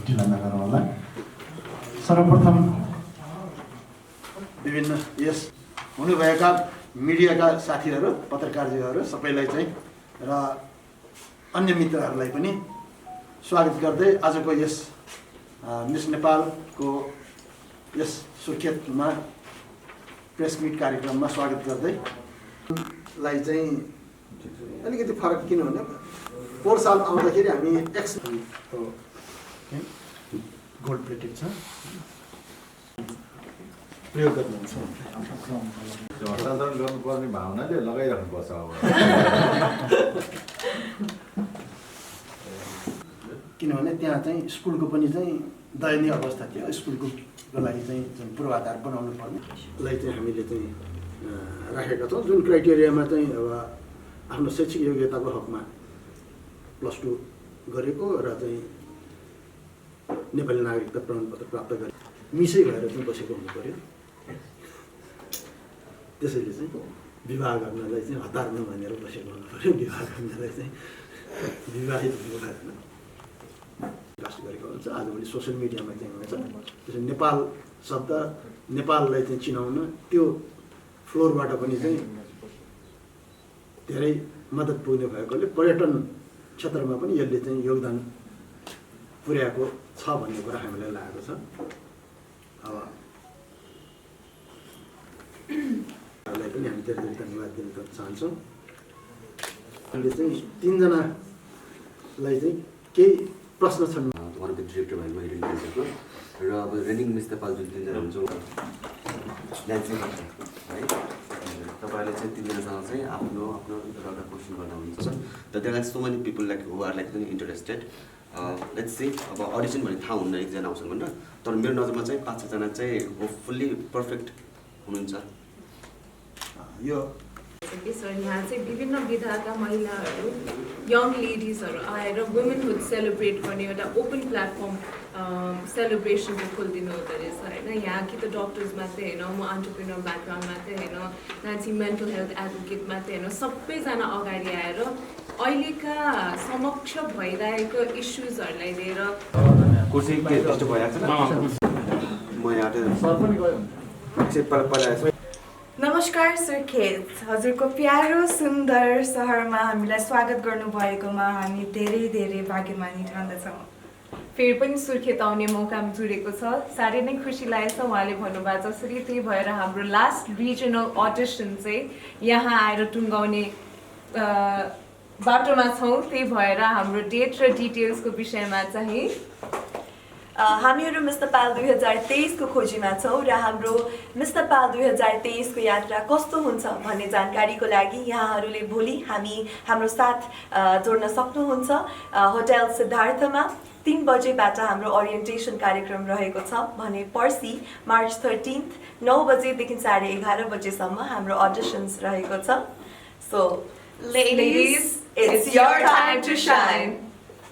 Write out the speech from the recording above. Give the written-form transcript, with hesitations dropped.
ढिला नगरौँ होला। सर्वप्रथम विभिन्न यस हुनुभएका मिडियाका साथीहरू, पत्रकारजीहरू सबैलाई चाहिँ र अन्य मित्रहरूलाई पनि स्वागत गर्दै आजको यस मिस नेपालको यस सुर्खेतमा प्रेस मिट कार्यक्रममा स्वागत गर्दै लाई चाहिँ अलिकति फरक किनभने पोहोर साल आउँदाखेरि हामी एक्स गोल्ड प्लेटेड छ प्रयोग गर्नुहुन्छ हस्तान्तरण गर्नुपर्ने भावनाले लगाइराख्नुपर्छ अब किनभने त्यहाँ चाहिँ स्कुलको पनि चाहिँ दयनीय अवस्था थियो। स्कुलको लागि चाहिँ पूर्वाधार बनाउनु पर्नेलाई चाहिँ हामीले चाहिँ राखेका छौँ। जुन क्राइटेरियामा चाहिँ अब आफ्नो शैक्षिक योग्यताको हकमा +2 गरेको र चाहिँ नेपाली नागरिकता प्रमाणपत्र प्राप्त गरे मिसै भएर चाहिँ बसेको हुनु पर्यो। त्यसैले चाहिँ विवाह गर्नलाई चाहिँ हतार नभनेर बसेको हुनु पर्यो। विवाह गर्नलाई चाहिँ विवाहित हुनु भएन विकास गरेको हुन्छ। आजभोलि सोसियल मिडियामा चाहिँ हुनेछ। त्यसरी नेपाल शब्द नेपाललाई चाहिँ चिनाउन त्यो फ्लोरबाट पनि चाहिँ धेरै मद्दत पुग्ने भएकोले पर्यटन क्षेत्रमा पनि यसले चाहिँ योगदान पुर्याएको छ भन्ने कुरा हामीलाई लागेको छ। अब लाई पनि हामी धेरै धेरै धन्यवाद दिन चाहन्छौँ। हामीले चाहिँ 3 जनालाई चाहिँ केही प्रश्न छन्। उहाँको डिरेक्टर भएको हेरिङ केन्सरको र अब रनिङ मिस नेपाल जुन 3 जना हुन्छौँ डान्सिङ है तपाईँहरूले चाहिँ 3 जनासँग चाहिँ आफ्नो एउटा क्वेसन गर्दा हुन्छ। त there are so many people like who are like interested. Let's see अब अडिसन भने थाहा हुन्न एकजना आउँछन् भनेर, तर मेरो नजरमा चाहिँ 5-6 जना चाहिँ होपफुल्ली पर्फेक्ट हुनुहुन्छ। यो यहाँ चाहिँ विभिन्न विधाका महिलाहरू यङ लेडिजहरू आएर वुमेनहुड सेलिब्रेट गर्ने एउटा ओपन प्लेटफर्म सेलिब्रेसनको खोलिदिनु हुँदो रहेछ होइन। यहाँ कि त डक्टर्स मात्रै होइन, म एन्टरप्रेन्योर ब्याकग्राउन्ड मात्रै होइन, नाची मेन्टल हेल्थ एडभोकेट मात्रै होइन, सबैजना अगाडि आएर अहिलेका समक्ष भइरहेको इस्युजहरूलाई लिएर कुर्सी के त्यस्तो भइरहेको छ म यहाँ नमस्कार सुर्खेत, हजुरको प्यारो सुन्दर सहरमा हामीलाई स्वागत गर्नुभएकोमा हामी धेरै धेरै भाग्यमानी ठान्दछौँ। फेरि पनि सुर्खेत आउने मौका जुरेको छ, साह्रै नै खुसी लागेको छ। उहाँले भन्नुभएको जसरी त्यही भएर हाम्रो लास्ट रिजनल अडिसन चाहिँ यहाँ आएर टुङ्गाउने बाटोमा छौँ। त्यही भएर हाम्रो डेट र डिटेल्सको विषयमा चाहिँ हामीहरू मिस नेपाल 2023 को खोजीमा छौँ र हाम्रो मिस नेपाल 2023 को यात्रा कस्तो हुन्छ भन्ने जानकारीको लागि यहाँहरूले भोलि हाम्रो साथ जोड्न सक्नुहुन्छ। होटल सिद्धार्थमा 3 बजेबाट हाम्रो ओरिएन्टेसन कार्यक्रम रहेको छ भने पर्सि मार्च 13 9 बजेदेखि 11:30 बजेसम्म हाम्रो अडिसन्स रहेको छ। So ladies, it's your time to shine.